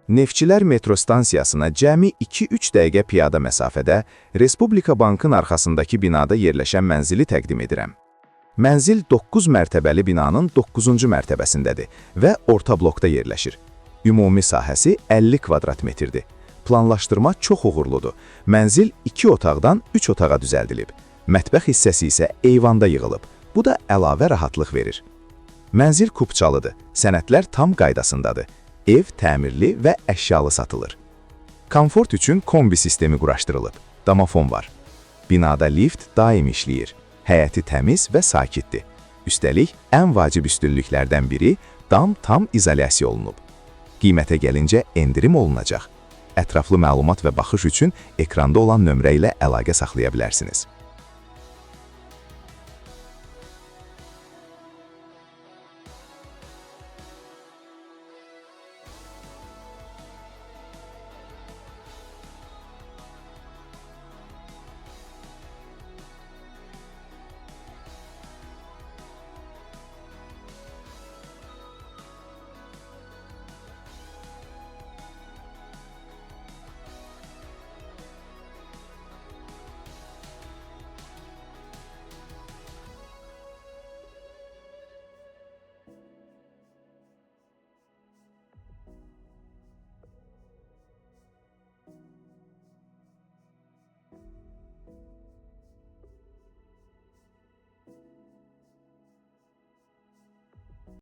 Neftçilər metro stansiyasına cəmi 2-3 dəqiqə piyada məsafədə Respublika Bankın arxasındakı binada yerləşən mənzili təqdim edirəm. Mənzil 9 mərtəbəli binanın 9-cu mərtəbəsindədir və orta blokda yerləşir. Ümumi sahəsi 50 kvadrat metrdir. Planlaşdırma çox uğurludur. Mənzil 2 otaqdan 3 otağa düzəldilib. Mətbəx hissəsi isə eyvanda yığılıb. Bu da əlavə rahatlıq verir. Mənzil kupçalıdır. Sənədlər tam qaydasındadır. Ev təmirli və əşyalı satılır. Komfort üçün kombi sistemi quraşdırılıb. Domofon var. Binada lift daim işləyir. Həyəti təmiz və sakitdir. Üstəlik, ən vacib üstünlüklərdən biri dam tam izolyasiya olunub. Qiymətə gəlincə endirim olunacaq. Ətraflı məlumat və baxış üçün ekranda olan nömrə ilə əlaqə saxlaya bilərsiniz.